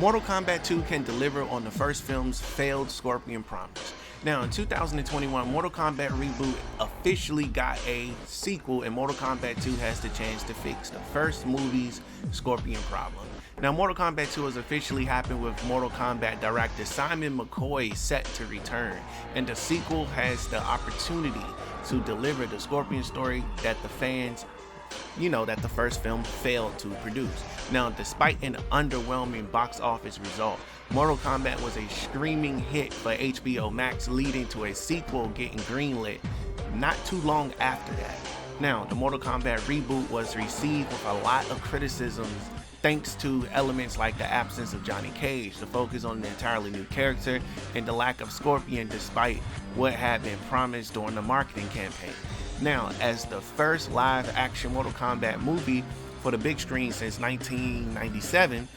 Mortal Kombat 2 can deliver on the first film's failed Scorpion promise. Now, in 2021, Mortal Kombat Reboot officially got a sequel, and Mortal Kombat 2 has the chance to fix the first movie's Scorpion problem. Now, Mortal Kombat 2 has officially happened with Mortal Kombat director Simon McCoy set to return, and the sequel has the opportunity to deliver the Scorpion story that the fans that the first film failed to produce. Now, despite an underwhelming box office result, Mortal Kombat was a screaming hit for HBO Max, leading to a sequel getting greenlit not too long after that. Now, the Mortal Kombat reboot was received with a lot of criticisms thanks to elements like the absence of Johnny Cage, the focus on an entirely new character, and the lack of Scorpion despite what had been promised during the marketing campaign. Now, as the first live-action Mortal Kombat movie for the big screen since 1997,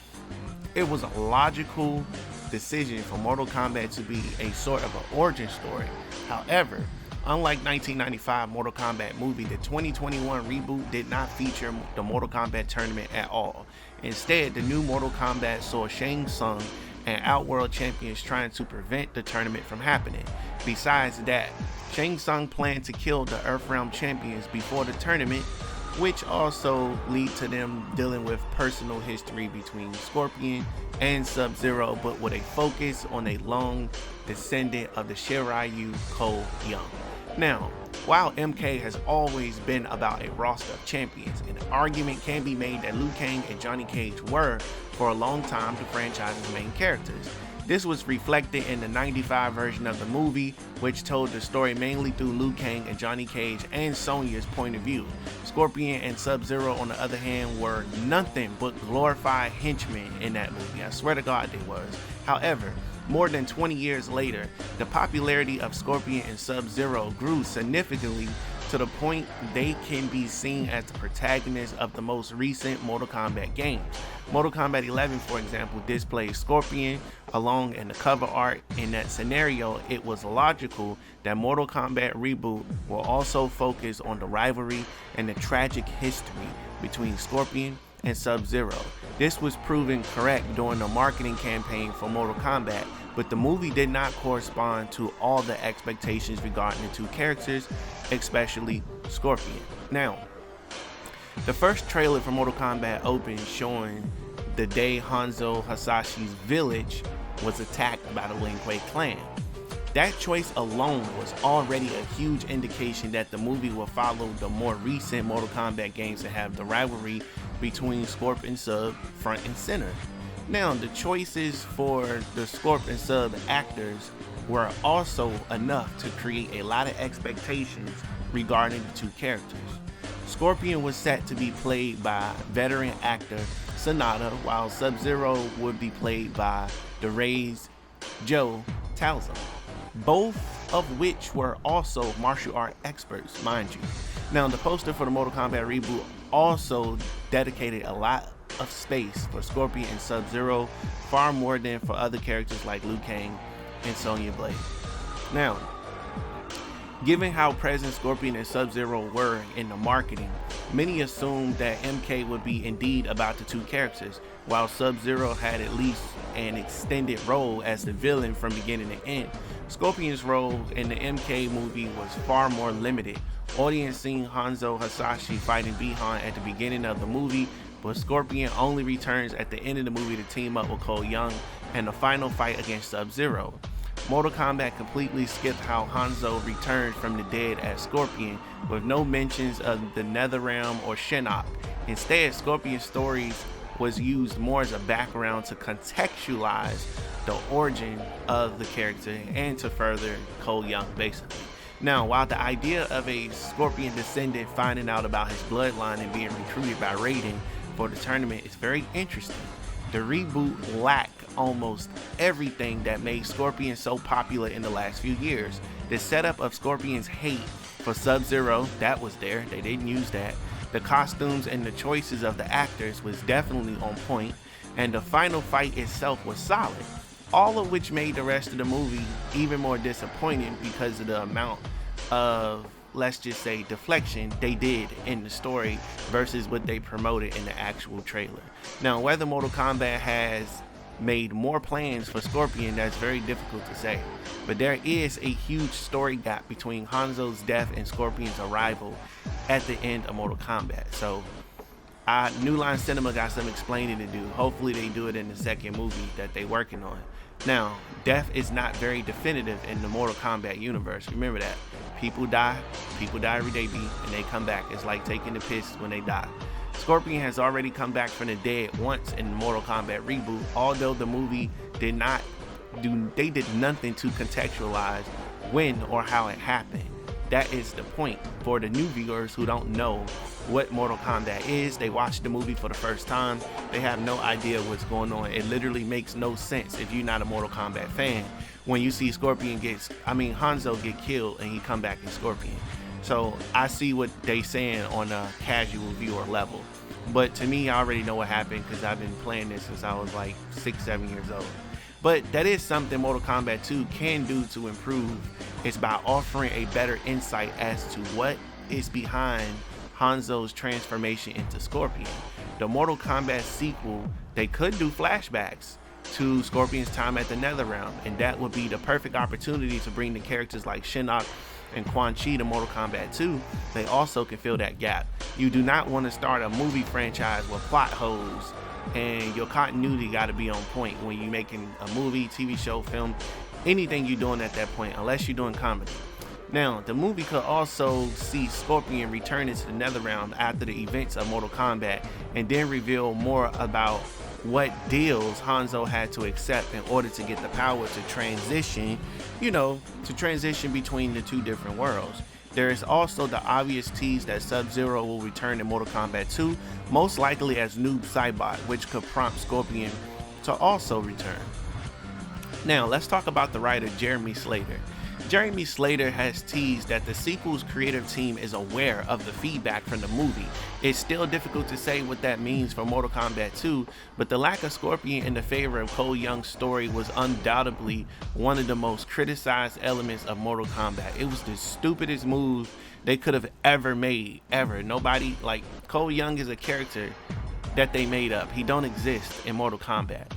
it was a logical decision for Mortal Kombat to be a sort of an origin story. However, unlike 1995 Mortal Kombat movie, the 2021 reboot did not feature the Mortal Kombat tournament at all. Instead, the new Mortal Kombat saw Shang Tsung and Outworld champions trying to prevent the tournament from happening. Besides that, Shang Tsung planned to kill the Earthrealm champions before the tournament, which also lead to them dealing with personal history between Scorpion and Sub-Zero, but with a focus on a long descendant of the Shiryu, Cole Young. Now, while MK has always been about a roster of champions, an argument can be made that Liu Kang and Johnny Cage were, for a long time, the franchise's main characters. This was reflected in the 95 version of the movie, which told the story mainly through Liu Kang and Johnny Cage and Sonya's point of view. Scorpion and Sub-Zero, on the other hand, were nothing but glorified henchmen in that movie. I swear to God they was. However, more than 20 years later, the popularity of Scorpion and Sub-Zero grew significantly to the point they can be seen as the protagonists of the most recent Mortal Kombat games. Mortal Kombat 11, for example, displays Scorpion along in the cover art. In that scenario, it was logical that Mortal Kombat Reboot will also focus on the rivalry and the tragic history between Scorpion and Sub-Zero. This was proven correct during the marketing campaign for Mortal Kombat, but the movie did not correspond to all the expectations regarding the two characters, especially Scorpion. Now, the first trailer for Mortal Kombat opened showing the day Hanzo Hasashi's village was attacked by the Lin Kuei clan. That choice alone was already a huge indication that the movie will follow the more recent Mortal Kombat games and have the rivalry between Scorp and Sub front and center. Now, the choices for the Scorp and Sub actors were also enough to create a lot of expectations regarding the two characters. Scorpion was set to be played by veteran actor Sonata, while Sub-Zero would be played by the Ray's Joe Talzum, both of which were also martial art experts, mind you. Now, the poster for the Mortal Kombat reboot also dedicated a lot of space for Scorpion and Sub-Zero, far more than for other characters like Liu Kang and Sonya Blade. Now, given how present Scorpion and Sub-Zero were in the marketing, many assumed that MK would be indeed about the two characters, while Sub-Zero had at least an extended role as the villain from beginning to end. Scorpion's role in the MK movie was far more limited. Audience seeing Hanzo Hasashi fighting Bihan at the beginning of the movie, but Scorpion only returns at the end of the movie to team up with Cole Young and the final fight against Sub-Zero. Mortal Kombat completely skipped how Hanzo returned from the dead as Scorpion, with no mentions of the Netherrealm or Shinnok. Instead, Scorpion's stories was used more as a background to contextualize the origin of the character and to further Cole Young, basically. Now, while the idea of a Scorpion descendant finding out about his bloodline and being recruited by Raiden for the tournament is very interesting, the reboot lacked almost everything that made Scorpion so popular in the last few years. The setup of Scorpion's hate for Sub-Zero, that was there, they didn't use that. The costumes and the choices of the actors was definitely on point, and the final fight itself was solid, all of which made the rest of the movie even more disappointing because of the amount of, let's just say, deflection they did in the story versus what they promoted in the actual trailer. Now, whether Mortal Kombat has made more plans for Scorpion that's very difficult to say. But there is a huge story gap between Hanzo's death and Scorpion's arrival at the end of Mortal Kombat. So New Line Cinema got some explaining to do. Hopefully they do it in the second movie that they working on. Now, death is not very definitive in the Mortal Kombat universe. Remember that. People die every day, and they come back. It's like taking the piss when they die. Scorpion has already come back from the dead once in the Mortal Kombat reboot, although the movie did nothing to contextualize when or how it happened. That is the point for the new viewers who don't know what Mortal Kombat is. They watch the movie for the first time. They have no idea what's going on. It literally makes no sense if you're not a Mortal Kombat fan when you see Hanzo get killed and he come back in Scorpion. So I see what they saying on a casual viewer level. But to me, I already know what happened because I've been playing this since I was like 6-7 years old. But that is something Mortal Kombat 2 can do to improve. It's by offering a better insight as to what is behind Hanzo's transformation into Scorpion. The Mortal Kombat sequel, they could do flashbacks to Scorpion's time at the Netherrealm, and that would be the perfect opportunity to bring the characters like Shinnok and Quan Chi to Mortal Kombat 2. They also can fill that gap. You do not want to start a movie franchise with plot holes, and your continuity got to be on point when you're making a movie, TV show, film, anything you're doing at that point, unless you're doing comedy. Now, the movie could also see Scorpion return into the Netherrealm after the events of Mortal Kombat, and then reveal more about what deals Hanzo had to accept in order to get the power to transition, between the two different worlds. There is also the obvious tease that Sub-Zero will return in Mortal Kombat 2, most likely as Noob Saibot, which could prompt Scorpion to also return. Now, let's talk about the writer Jeremy Slater. Jeremy Slater has teased that the sequel's creative team is aware of the feedback from the movie. It's still difficult to say what that means for Mortal Kombat 2, but the lack of Scorpion in the favor of Cole Young's story was undoubtedly one of the most criticized elements of Mortal Kombat. It was the stupidest move they could have ever made, ever. Nobody, Cole Young is a character that they made up. He don't exist in Mortal Kombat.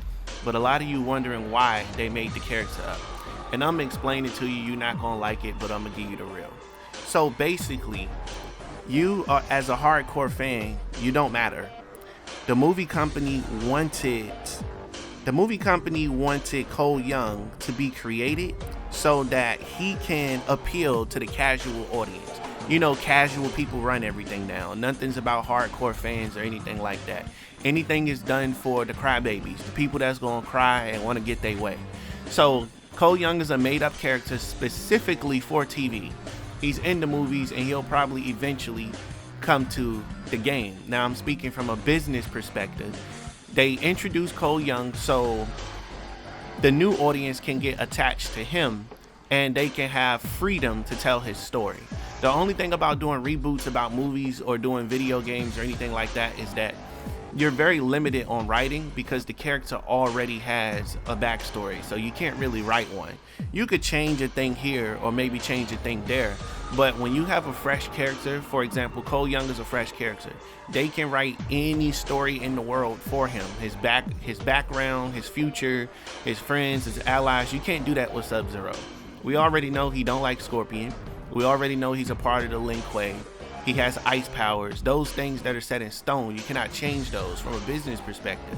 But a lot of you wondering why they made the character up. And I'm explaining to you, you're not gonna like it, but I'm gonna give you the real. So basically, you are, as a hardcore fan, you don't matter. The movie company wanted Cole Young to be created so that he can appeal to the casual audience. Casual people run everything now. Nothing's about hardcore fans or anything like that. Anything is done for the crybabies, the people that's gonna cry and want to get their way. So Cole Young is a made-up character specifically for TV. He's in the movies, and he'll probably eventually come to the game. Now, I'm speaking from a business perspective. They introduced Cole Young so the new audience can get attached to him, and they can have freedom to tell his story. The only thing about doing reboots about movies or doing video games or anything like that is that you're very limited on writing because the character already has a backstory, so you can't really write one. You could change a thing here or maybe change a thing there, but when you have a fresh character, for example, Cole Young is a fresh character, they can write any story in the world for him. His background, his future, his friends, his allies. You can't do that with Sub-Zero. We already know he don't like Scorpion. We already know he's a part of the Lin Kuei. He has ice powers. Those things that are set in stone, you cannot change those from a business perspective.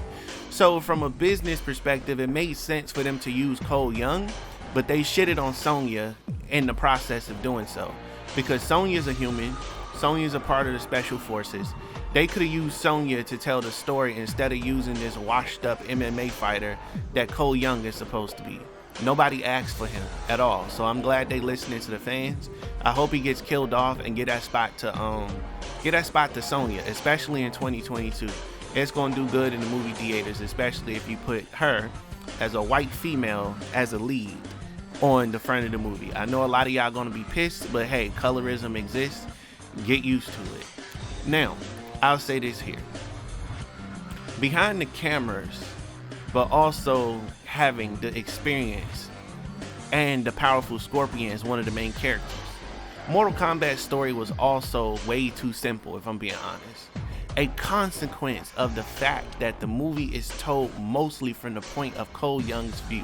So from a business perspective, it made sense for them to use Cole Young, but they shitted on Sonya in the process of doing so. Because Sonya's a human. Sonya's a part of the special forces. They could have used Sonya to tell the story instead of using this washed up MMA fighter that Cole Young is supposed to be. Nobody asked for him at all, so I'm glad they listening to the fans. I hope he gets killed off and get that spot to Sonya, especially in 2022. It's gonna do good in the movie theaters, especially if you put her as a white female as a lead on the front of the movie. I know a lot of y'all gonna be pissed, but hey, colorism exists. Get used to it. Now, I'll say this here. Behind the cameras, but also having the experience and the powerful Scorpion as one of the main characters, Mortal Kombat's story was also way too simple, if I'm being honest. a consequence of the fact that the movie is told mostly from the point of Cole Young's view,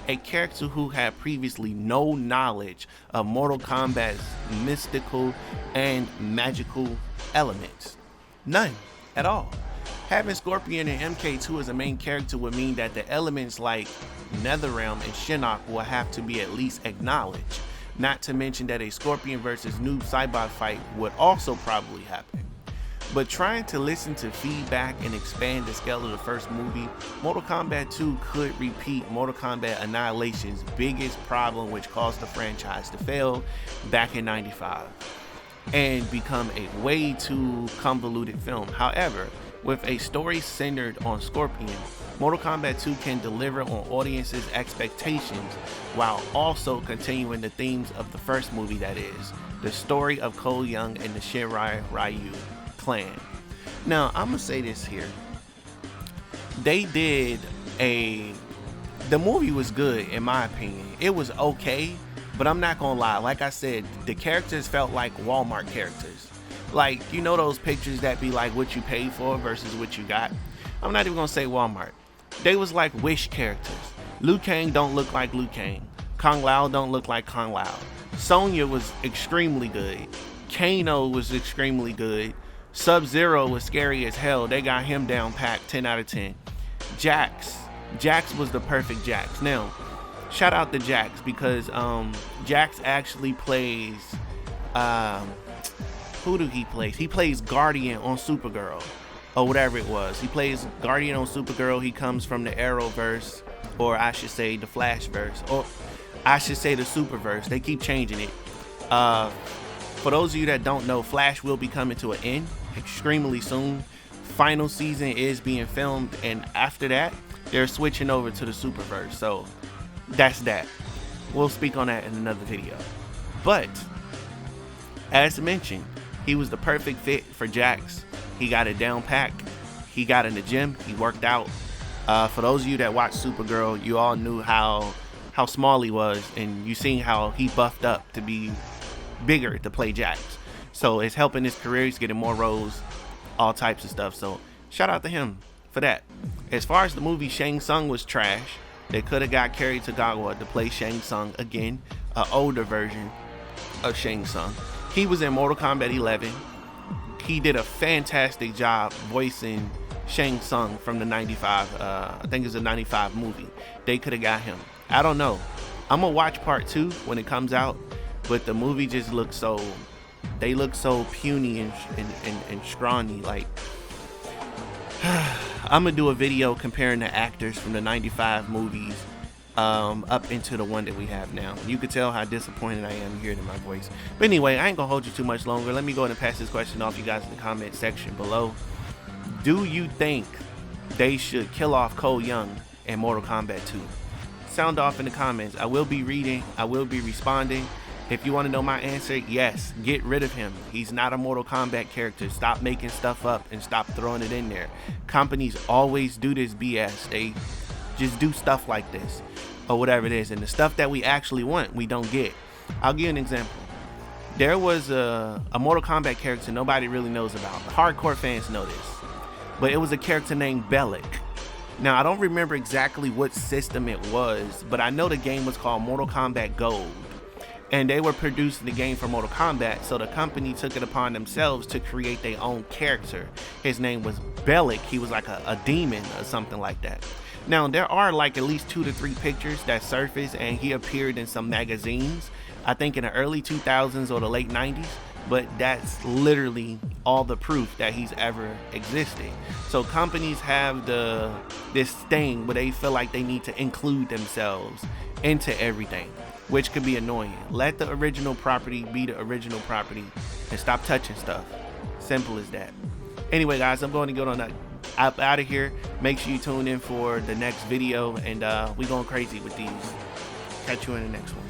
a character who had previously no knowledge of Mortal Kombat's mystical and magical elements. None at all. Having Scorpion and MK2 as a main character would mean that the elements like Netherrealm and Shinnok will have to be at least acknowledged, not to mention that a Scorpion versus Noob Saibot fight would also probably happen. But trying to listen to feedback and expand the scale of the first movie, Mortal Kombat 2 could repeat Mortal Kombat Annihilation's biggest problem, which caused the franchise to fail back in '95 and become a way too convoluted film. However, with a story centered on Scorpion, Mortal Kombat 2 can deliver on audiences' expectations while also continuing the themes of the first movie, that is, the story of Cole Young and the Shirai Ryu clan. Now, I'm gonna say this here. The movie was good in my opinion. It was okay, but I'm not gonna lie. Like I said, the characters felt like Walmart characters. Like, you know those pictures that be like what you paid for versus what you got? I'm not even gonna say Walmart. They was like Wish characters. Liu Kang don't look like Liu Kang. Kung Lao don't look like Kung Lao. Sonya was extremely good. Kano was extremely good. Sub-Zero was scary as hell. They got him down packed, 10 out of 10. Jax was the perfect Jax. Now, shout out to Jax because Jax actually plays who do he play? He plays Guardian on Supergirl or whatever it was. He plays Guardian on Supergirl. He comes from the Arrowverse, or I should say the Flashverse, or I should say the Superverse. They keep changing it. For those of you that don't know, Flash will be coming to an end extremely soon. Final season is being filmed, and after that, they're switching over to the Superverse. So that's that. We'll speak on that in another video. But as mentioned, he was the perfect fit for Jax. He got it down packed. He got in the gym. He worked out. For those of you that watched Supergirl, you all knew how small he was, and you seen how he buffed up to be bigger to play Jax. So it's helping his career. He's getting more roles, all types of stuff. So shout out to him for that. As far as the movie, Shang Tsung was trash. They could have got Cary Tagawa to play Shang Tsung again, an older version of Shang Tsung. He was in Mortal Kombat 11. He did a fantastic job voicing Shang Tsung from the 95, I think it's a 95 movie. They could have got him. I don't know. I'm gonna watch part 2 when it comes out, but the movie just looks so, they look so puny and scrawny. Like, I'm gonna do a video comparing the actors from the 95 movies up into the one that we have now. You could tell how disappointed I am hearing my voice. But anyway, I ain't gonna hold you too much longer. Let me go ahead and pass this question off to you guys in the comment section below. Do you think they should kill off Cole Young in Mortal Kombat 2? Sound off in the comments. I will be reading. I will be responding. If you want to know my answer, yes, get rid of him. He's not a Mortal Kombat character. Stop making stuff up and stop throwing it in there. Companies always do this BS. They just do stuff like this or whatever it is, and the stuff that we actually want, we don't get. I'll give you an example. There was a Mortal Kombat character nobody really knows about. Hardcore fans know this, but it was a character named Bellic. Now, I don't remember exactly what system it was, but I know the game was called Mortal Kombat Gold, and they were producing the game for Mortal Kombat, so the company took it upon themselves to create their own character. His name was Bellic. He was like a demon or something like that. Now, there are like at least 2 to 3 pictures that surface, and he appeared in some magazines, I think in the early 2000s or the late 90s, but that's literally all the proof that he's ever existed. So companies have this thing where they feel like they need to include themselves into everything, which could be annoying. Let the original property be the original property and stop touching stuff. Simple as that. Anyway, guys, I'm going to get on up out of here. Make sure you tune in for the next video, and we going crazy with these. Catch you in the next one.